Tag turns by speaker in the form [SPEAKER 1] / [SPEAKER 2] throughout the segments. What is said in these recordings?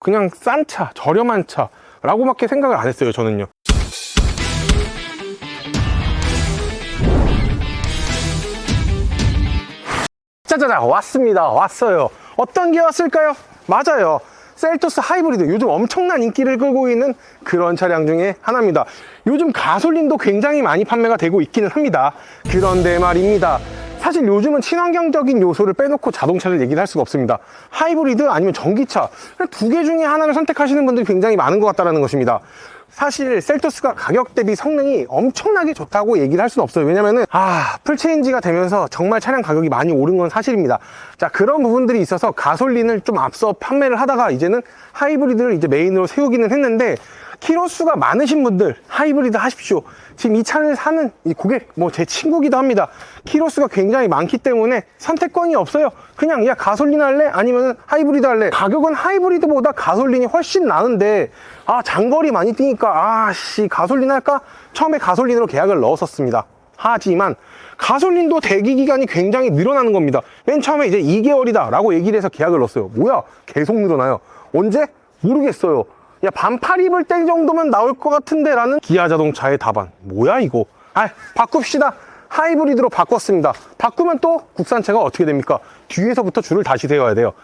[SPEAKER 1] 그냥 싼 차, 저렴한 차 라고밖에 생각을 안 했어요, 저는요. 짜자자, 왔어요. 어떤 게 왔을까요? 맞아요, 셀토스 하이브리드. 요즘 엄청난 인기를 끌고 있는 그런 차량 중에 하나입니다. 요즘 가솔린도 굉장히 많이 판매가 되고 있기는 합니다. 그런데 말입니다, 사실 요즘은 친환경적인 요소를 빼놓고 자동차를 얘기를 할 수가 없습니다. 하이브리드 아니면 전기차, 두 개 중에 하나를 선택하시는 분들이 굉장히 많은 것 같다는 것입니다. 사실 셀토스가 가격 대비 성능이 엄청나게 좋다고 얘기를 할 수는 없어요. 왜냐면은 풀체인지가 되면서 정말 차량 가격이 많이 오른 건 사실입니다. 자, 그런 부분들이 있어서 가솔린을 좀 앞서 판매를 하다가 이제는 하이브리드를 이제 메인으로 세우기는 했는데, 키로수가 많으신 분들 하이브리드 하십시오. 지금 이 차를 사는 이 고객, 제 친구기도 합니다. 키로수가 굉장히 많기 때문에 선택권이 없어요. 그냥 야, 가솔린 할래? 아니면 하이브리드 할래? 가격은 하이브리드보다 가솔린이 훨씬 나은데 장거리 많이 뛰니까 가솔린 할까? 처음에 가솔린으로 계약을 넣었었습니다. 하지만 가솔린도 대기 기간이 굉장히 늘어나는 겁니다. 맨 처음에 이제 2개월이다 라고 얘기를 해서 계약을 넣었어요. 뭐야, 계속 늘어나요. 언제? 모르겠어요. 야, 반팔 입을 때 정도면 나올 것 같은데 라는 기아 자동차의 답안. 뭐야 이거. 바꿉시다. 하이브리드로 바꿨습니다. 바꾸면 또 국산차가 어떻게 됩니까? 뒤에서부터 줄을 다시 세워야 돼요.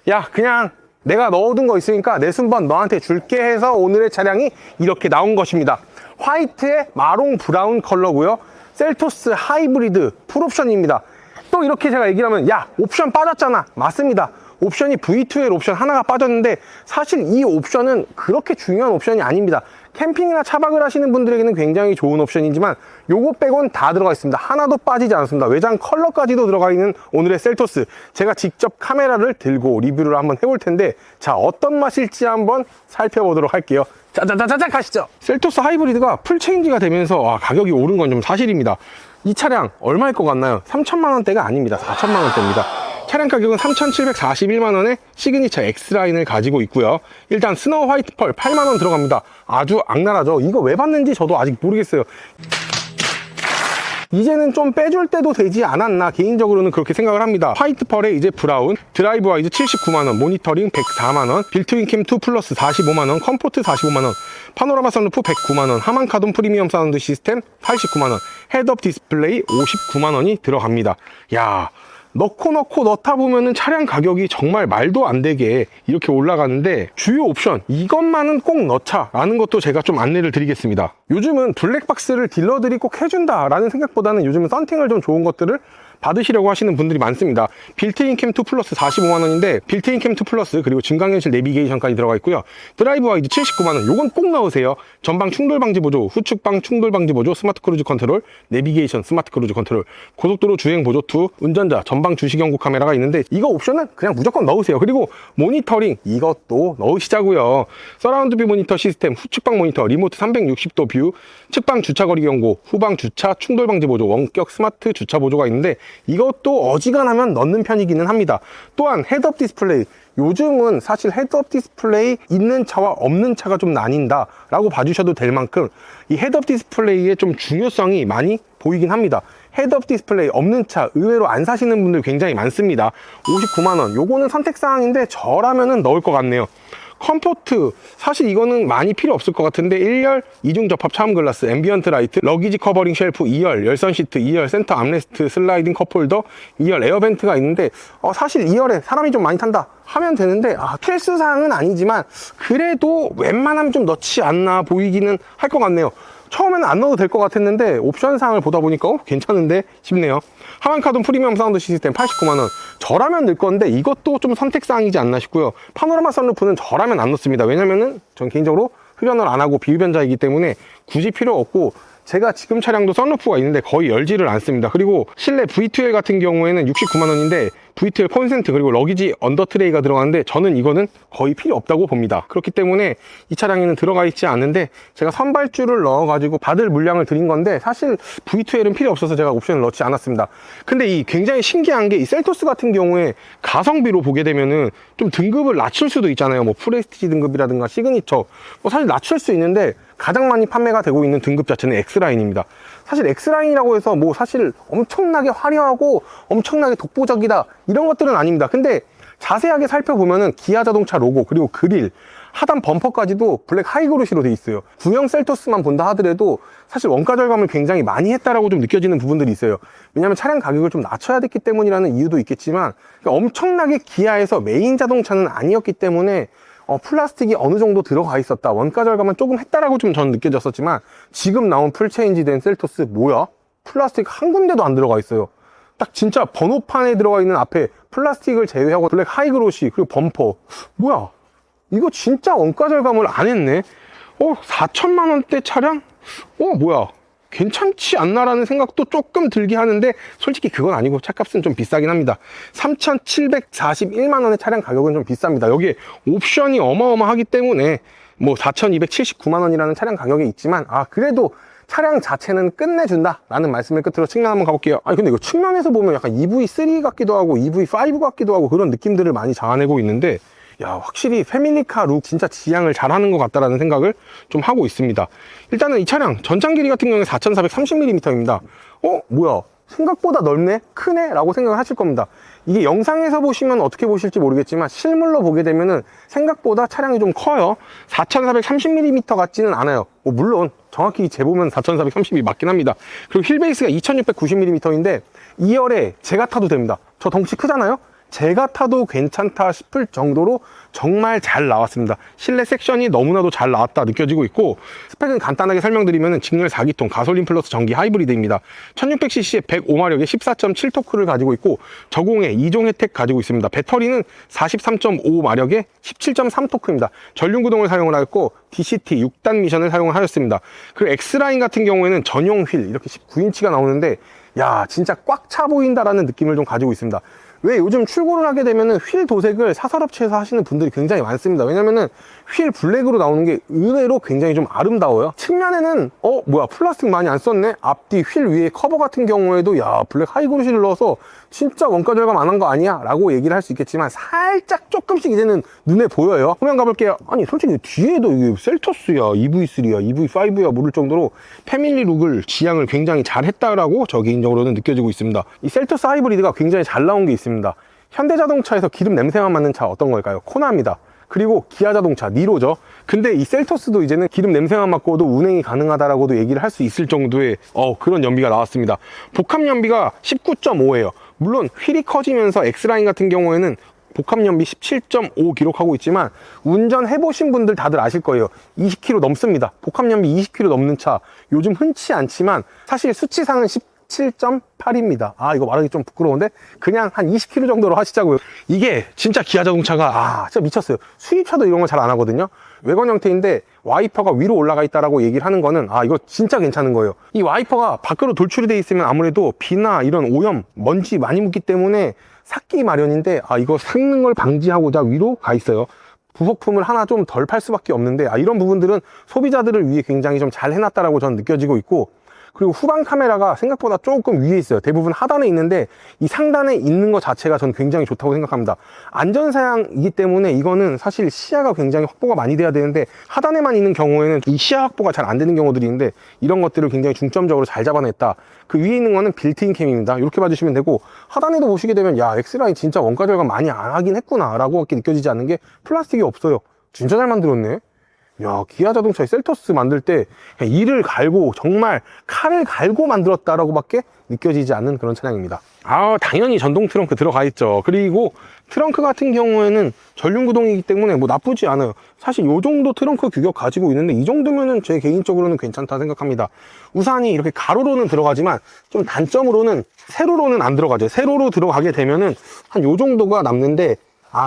[SPEAKER 1] 야, 그냥 내가 넣어둔 거 있으니까 내 순번 너한테 줄게 해서 오늘의 차량이 이렇게 나온 것입니다. 화이트에 마롱 브라운 컬러고요. 셀토스 하이브리드 풀옵션입니다. 또 이렇게 제가 얘기를 하면, 야, 옵션 빠졌잖아. 맞습니다. 옵션이 V2L 옵션 하나가 빠졌는데, 사실 이 옵션은 그렇게 중요한 옵션이 아닙니다. 캠핑이나 차박을 하시는 분들에게는 굉장히 좋은 옵션이지만 요거 빼곤 다 들어가 있습니다. 하나도 빠지지 않습니다. 외장 컬러까지도 들어가 있는 오늘의 셀토스, 제가 직접 카메라를 들고 리뷰를 한번 해볼 텐데, 자, 어떤 맛일지 한번 살펴보도록 할게요. 짜자자자자, 가시죠. 셀토스 하이브리드가 풀체인지가 되면서 가격이 오른 건 좀 사실입니다. 이 차량 얼마일 것 같나요? 3천만 원대가 아닙니다. 4천만 원대입니다. 차량 가격은 3,741만원에 시그니처 X라인을 가지고 있고요. 일단 스노우 화이트 펄 8만원 들어갑니다. 아주 악랄하죠. 이거 왜 봤는지 저도 아직 모르겠어요. 이제는 좀 빼줄 때도 되지 않았나, 개인적으로는 그렇게 생각을 합니다. 화이트 펄에 이제 브라운, 드라이브 와이즈 79만원, 모니터링 104만원, 빌트인 캠 2 플러스 45만원, 컴포트 45만원, 파노라마 선루프 109만원, 하만 카돈 프리미엄 사운드 시스템 89만원, 헤드업 디스플레이 59만원이 들어갑니다. 야, 넣고 넣다 보면은 차량 가격이 정말 말도 안 되게 이렇게 올라가는데, 주요 옵션 이것만은 꼭 넣자 라는 것도 제가 좀 안내를 드리겠습니다. 요즘은 블랙박스를 딜러들이 꼭 해준다 라는 생각보다는 요즘은 썬팅을 좀 좋은 것들을 받으시려고 하시는 분들이 많습니다. 빌트인 캠 2 플러스 45만원인데 빌트인 캠 2 플러스 그리고 증강현실 내비게이션까지 들어가 있고요. 드라이브 와이드 79만원, 요건 꼭 넣으세요. 전방 충돌 방지 보조, 후측방 충돌 방지 보조, 스마트 크루즈 컨트롤, 내비게이션 스마트 크루즈 컨트롤, 고속도로 주행 보조 2, 운전자 전방 주시 경고 카메라가 있는데, 이거 옵션은 그냥 무조건 넣으세요. 그리고 모니터링 이것도 넣으시자고요. 서라운드 뷰 모니터 시스템, 후측방 모니터, 리모트 360도 뷰, 측방 주차거리 경고, 후방 주차 충돌 방지 보조, 원격 스마트 주차 보조가 있는데, 이것도 어지간하면 넣는 편이기는 합니다. 또한 헤드업 디스플레이, 요즘은 사실 헤드업 디스플레이 있는 차와 없는 차가 좀 나뉜다 라고 봐주셔도 될 만큼 이 헤드업 디스플레이의 좀 중요성이 많이 보이긴 합니다. 헤드업 디스플레이 없는 차 의외로 안 사시는 분들 굉장히 많습니다. 59만원, 요거는 선택사항인데 저라면은 넣을 것 같네요. 컴포트, 사실 이거는 많이 필요 없을 것 같은데 1열 이중 접합 차음 글라스, 앰비언트 라이트, 러기지 커버링 쉘프 2열, 열선 시트 2열, 센터 암레스트 슬라이딩 컵홀더 2열, 에어벤트가 있는데 사실 2열에 사람이 좀 많이 탄다 하면 되는데 필수사항은 아니지만 그래도 웬만하면 좀 넣지 않나 보이기는 할 것 같네요. 처음에는 안 넣어도 될 것 같았는데 옵션 사항을 보다 보니까 괜찮은데 싶네요. 하만 카돈 프리미엄 사운드 시스템 89만원, 저라면 넣을 건데 이것도 좀 선택사항이지 않나 싶고요. 파노라마 선루프는 저라면 안 넣습니다. 왜냐면은 전 개인적으로 흡연을 안 하고 비흡연자이기 때문에 굳이 필요 없고, 제가 지금 차량도 선루프가 있는데 거의 열지를 않습니다. 그리고 실내 V2L 같은 경우에는 69만원인데 V2L 콘센트 그리고 러기지 언더트레이가 들어가는데 저는 이거는 거의 필요 없다고 봅니다. 그렇기 때문에 이 차량에는 들어가 있지 않는데 제가 선발주를 넣어가지고 받을 물량을 드린 건데, 사실 V2L은 필요 없어서 제가 옵션을 넣지 않았습니다. 근데 이 굉장히 신기한 게 이 셀토스 같은 경우에 가성비로 보게 되면은 좀 등급을 낮출 수도 있잖아요. 뭐 프레스티지 등급이라든가 시그니처, 사실 낮출 수 있는데 가장 많이 판매가 되고 있는 등급 자체는 X라인입니다. 사실 X라인이라고 해서 사실 엄청나게 화려하고 엄청나게 독보적이다 이런 것들은 아닙니다. 근데 자세하게 살펴보면은 기아 자동차 로고, 그리고 그릴, 하단 범퍼까지도 블랙 하이그로시로 돼 있어요. 구형 셀토스만 본다 하더라도 사실 원가 절감을 굉장히 많이 했다라고 좀 느껴지는 부분들이 있어요. 왜냐하면 차량 가격을 좀 낮춰야 됐기 때문이라는 이유도 있겠지만, 그러니까 엄청나게 기아에서 메인 자동차는 아니었기 때문에 플라스틱이 어느 정도 들어가 있었다, 원가 절감은 조금 했다라고 좀 저는 느껴졌었지만, 지금 나온 풀체인지 된 셀토스 뭐야? 플라스틱 한 군데도 안 들어가 있어요. 딱 진짜 번호판에 들어가 있는 앞에 플라스틱을 제외하고 블랙 하이그로시, 그리고 범퍼, 뭐야? 이거 진짜 원가 절감을 안 했네. 4천만 원대 차량? 뭐야, 괜찮지 않나라는 생각도 조금 들게 하는데, 솔직히 그건 아니고 차값은 좀 비싸긴 합니다. 3,741만 원의 차량 가격은 좀 비쌉니다. 여기에 옵션이 어마어마하기 때문에 뭐 4,279만 원이라는 차량 가격이 있지만, 그래도 차량 자체는 끝내준다 라는 말씀을 끝으로 측면 한번 가볼게요. 아니 근데 이거 측면에서 보면 약간 EV3 같기도 하고 EV5 같기도 하고 그런 느낌들을 많이 자아내고 있는데, 야, 확실히 패밀리카 룩 진짜 지향을 잘하는 것 같다라는 생각을 좀 하고 있습니다. 일단은 이 차량 전장 길이 같은 경우는 4,430mm입니다. 뭐야, 생각보다 넓네? 크네? 라고 생각을 하실 겁니다. 이게 영상에서 보시면 어떻게 보실지 모르겠지만, 실물로 보게 되면은 생각보다 차량이 좀 커요. 4,430mm 같지는 않아요. 물론 정확히 재보면 4,430이 맞긴 합니다. 그리고 휠베이스가 2,690mm인데 2열에 제가 타도 됩니다. 저 덩치 크잖아요? 제가 타도 괜찮다 싶을 정도로 정말 잘 나왔습니다. 실내 섹션이 너무나도 잘 나왔다 느껴지고 있고, 스펙은 간단하게 설명드리면 직렬 4기통 가솔린 플러스 전기 하이브리드입니다. 1600cc에 105마력의 14.7토크를 가지고 있고, 저공해 2종 혜택 가지고 있습니다. 배터리는 43.5마력의 17.3토크입니다. 전륜구동을 사용을 하였고, DCT 6단 미션을 사용을 하였습니다. 그리고 X라인 같은 경우에는 전용 휠 이렇게 19인치가 나오는데, 야, 진짜 꽉 차 보인다라는 느낌을 좀 가지고 있습니다. 왜 요즘 출고를 하게 되면은 휠 도색을 사설업체에서 하시는 분들이 굉장히 많습니다. 왜냐면은 휠 블랙으로 나오는 게 의외로 굉장히 좀 아름다워요. 측면에는 뭐야, 플라스틱 많이 안 썼네? 앞뒤 휠 위에 커버 같은 경우에도 야, 블랙 하이그로시를 넣어서 진짜 원가 절감 안 한 거 아니야? 라고 얘기를 할 수 있겠지만, 살짝 조금씩 이제는 눈에 보여요. 화면 가볼게요. 아니 솔직히 뒤에도 이게 셀토스야, EV3야, EV5야 모를 정도로 패밀리 룩을 지향을 굉장히 잘 했다라고 저 개인적으로는 느껴지고 있습니다. 이 셀토스 하이브리드가 굉장히 잘 나온 게 있습니다. 현대자동차에서 기름 냄새만 맡는 차 어떤 걸까요? 코나입니다. 그리고 기아자동차 니로죠. 근데 이 셀토스도 이제는 기름 냄새만 맡고도 운행이 가능하다라고도 얘기를 할 수 있을 정도의 그런 연비가 나왔습니다. 복합 연비가 19.5예요. 물론 휠이 커지면서 X라인 같은 경우에는 복합 연비 17.5 기록하고 있지만, 운전해보신 분들 다들 아실 거예요. 20km 넘습니다. 복합 연비 20km 넘는 차 요즘 흔치 않지만, 사실 수치상은 17.8입니다. 이거 말하기 좀 부끄러운데 그냥 한 20km 정도로 하시자고요. 이게 진짜 기아 자동차가 진짜 미쳤어요. 수입차도 이런 걸 잘 안 하거든요. 외관 형태인데 와이퍼가 위로 올라가 있다라고 얘기를 하는 거는 이거 진짜 괜찮은 거예요. 이 와이퍼가 밖으로 돌출이 돼 있으면 아무래도 비나 이런 오염, 먼지 많이 묻기 때문에 삭기 마련인데, 이거 삭는 걸 방지하고자 위로 가 있어요. 부속품을 하나 좀 덜 팔 수밖에 없는데, 이런 부분들은 소비자들을 위해 굉장히 좀 잘 해놨다라고 저는 느껴지고 있고, 그리고 후방 카메라가 생각보다 조금 위에 있어요. 대부분 하단에 있는데 이 상단에 있는 것 자체가 전 굉장히 좋다고 생각합니다. 안전사양이기 때문에 이거는 사실 시야가 굉장히 확보가 많이 돼야 되는데, 하단에만 있는 경우에는 이 시야 확보가 잘 안 되는 경우들이 있는데, 이런 것들을 굉장히 중점적으로 잘 잡아냈다. 그 위에 있는 거는 빌트인 캠입니다. 이렇게 봐주시면 되고, 하단에도 보시게 되면 야, X라인 진짜 원가 절감 많이 안 하긴 했구나 라고 느껴지지 않는 게, 플라스틱이 없어요. 진짜 잘 만들었네. 야, 기아 자동차의 셀토스 만들 때 이를 갈고, 정말 칼을 갈고 만들었다라고 밖에 느껴지지 않는 그런 차량입니다. 당연히 전동 트렁크 들어가 있죠. 그리고 트렁크 같은 경우에는 전륜구동이기 때문에 뭐 나쁘지 않아요. 사실 이 정도 트렁크 규격 가지고 있는데, 이 정도면은 제 개인적으로는 괜찮다 생각합니다. 우산이 이렇게 가로로는 들어가지만 좀 단점으로는 세로로는 안 들어가죠. 세로로 들어가게 되면은 한 요 정도가 남는데,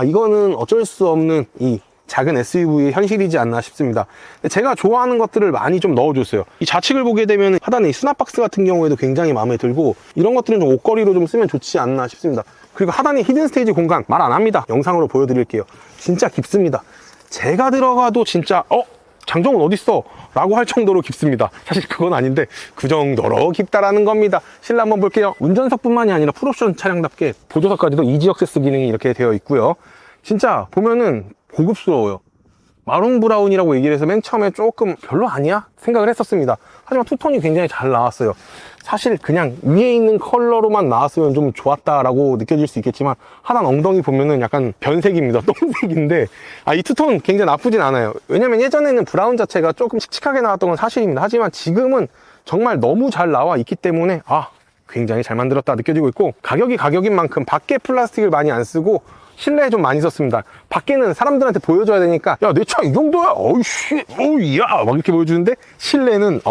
[SPEAKER 1] 이거는 어쩔 수 없는 이 작은 SUV의 현실이지 않나 싶습니다. 제가 좋아하는 것들을 많이 좀 넣어줬어요. 이 좌측을 보게 되면 하단에 이 수납박스 같은 경우에도 굉장히 마음에 들고, 이런 것들은 좀 옷걸이로 좀 쓰면 좋지 않나 싶습니다. 그리고 하단에 히든 스테이지 공간 말 안 합니다. 영상으로 보여드릴게요. 진짜 깊습니다. 제가 들어가도 진짜 장정은 어딨어? 라고 할 정도로 깊습니다. 사실 그건 아닌데 그 정도로 깊다라는 겁니다. 실내 한번 볼게요. 운전석뿐만이 아니라 풀옵션 차량답게 보조석까지도 이지 액세스 기능이 이렇게 되어 있고요. 진짜 보면은 고급스러워요. 마룬 브라운이라고 얘기를 해서 맨 처음에 조금 별로 아니야? 생각을 했었습니다. 하지만 투톤이 굉장히 잘 나왔어요. 사실 그냥 위에 있는 컬러로만 나왔으면 좀 좋았다라고 느껴질 수 있겠지만 하단 엉덩이 보면은 약간 변색입니다. 똥색인데 이 투톤 굉장히 나쁘진 않아요. 왜냐면 예전에는 브라운 자체가 조금 칙칙하게 나왔던 건 사실입니다. 하지만 지금은 정말 너무 잘 나와 있기 때문에 굉장히 잘 만들었다 느껴지고 있고, 가격이 가격인 만큼 밖에 플라스틱을 많이 안 쓰고 실내에 좀 많이 썼습니다. 밖에는 사람들한테 보여줘야 되니까 야, 내 차 이 정도야, 어이씨, 어이야 막 이렇게 보여주는데 실내는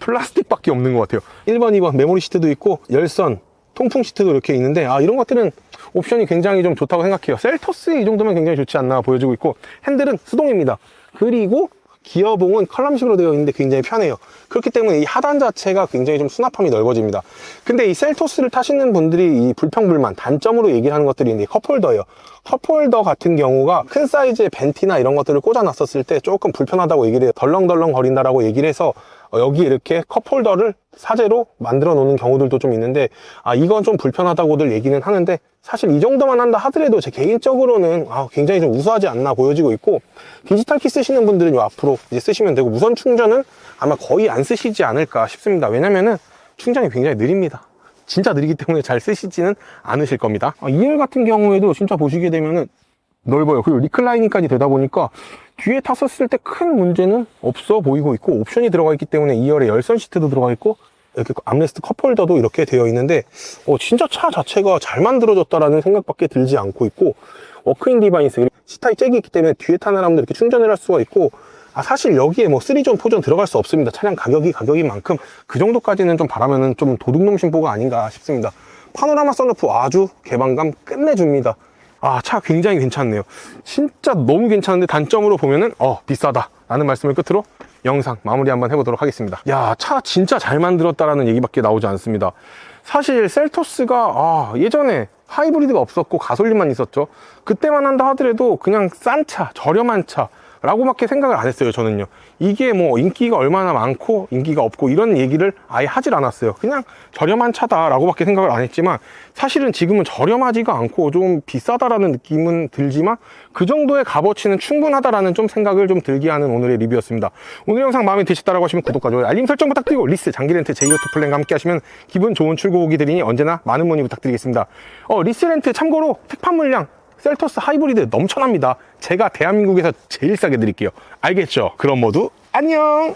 [SPEAKER 1] 플라스틱밖에 없는 것 같아요. 1번, 2번 메모리 시트도 있고 열선, 통풍 시트도 이렇게 있는데 이런 것들은 옵션이 굉장히 좀 좋다고 생각해요. 셀토스 이 정도면 굉장히 좋지 않나 보여지고 있고, 핸들은 수동입니다. 그리고 기어봉은 컬럼식으로 되어 있는데 굉장히 편해요. 그렇기 때문에 이 하단 자체가 굉장히 좀 수납함이 넓어집니다. 근데 이 셀토스를 타시는 분들이 이 불평불만 단점으로 얘기를 하는 것들이 있는데 컵홀더예요. 컵홀더 같은 경우가 큰 사이즈의 벤티나 이런 것들을 꽂아 놨었을 때 조금 불편하다고 얘기를 해요. 덜렁덜렁 거린다라고 얘기를 해서 여기 이렇게 컵홀더를 사제로 만들어 놓는 경우들도 좀 있는데 이건 좀 불편하다고들 얘기는 하는데, 사실 이 정도만 한다 하더라도 제 개인적으로는 굉장히 좀 우수하지 않나 보여지고 있고, 디지털 키 쓰시는 분들은 요 앞으로 이제 쓰시면 되고, 무선 충전은 아마 거의 안 쓰시지 않을까 싶습니다. 왜냐면은 충전이 굉장히 느립니다. 진짜 느리기 때문에 잘 쓰시지는 않으실 겁니다. 2열 같은 경우에도 진짜 보시게 되면은 넓어요. 그리고 리클라이닝까지 되다 보니까 뒤에 탔었을 때 큰 문제는 없어 보이고 있고, 옵션이 들어가 있기 때문에 2열에 열선 시트도 들어가 있고, 이렇게 암레스트 컵홀더도 이렇게 되어 있는데 진짜 차 자체가 잘 만들어졌다라는 생각밖에 들지 않고 있고, 워크인 디바이스, C타입 잭이 있기 때문에 뒤에 타는 사람들 이렇게 충전을 할 수가 있고, 사실 여기에 3존, 4존 들어갈 수 없습니다. 차량 가격이 가격인 만큼 그 정도까지는 좀 바라면은 좀 도둑놈 신보가 아닌가 싶습니다. 파노라마 선루프 아주 개방감 끝내줍니다. 차 굉장히 괜찮네요. 진짜 너무 괜찮은데 단점으로 보면은 비싸다 라는 말씀을 끝으로 영상 마무리 한번 해보도록 하겠습니다. 차 진짜 잘 만들었다라는 얘기밖에 나오지 않습니다. 사실 셀토스가 예전에 하이브리드가 없었고 가솔린만 있었죠. 그때만 한다 하더라도 그냥 싼 차, 저렴한 차 라고밖에 생각을 안 했어요. 저는요, 이게 뭐 인기가 얼마나 많고 인기가 없고 이런 얘기를 아예 하질 않았어요. 그냥 저렴한 차다 라고밖에 생각을 안 했지만, 사실은 지금은 저렴하지가 않고 좀 비싸다라는 느낌은 들지만 그 정도의 값어치는 충분하다라는 좀 생각을 좀 들게 하는 오늘의 리뷰였습니다. 오늘 영상 마음에 드셨다고 하시면 구독과 좋아요, 알림 설정 부탁드리고, 리스 장기렌트 제이오토 플랜과 함께 하시면 기분 좋은 출고 후기 드리니 언제나 많은 문의 부탁드리겠습니다. 리스 렌트 참고로 택판 물량 셀토스 하이브리드 넘쳐납니다. 제가 대한민국에서 제일 싸게 드릴게요. 알겠죠? 그럼 모두 안녕!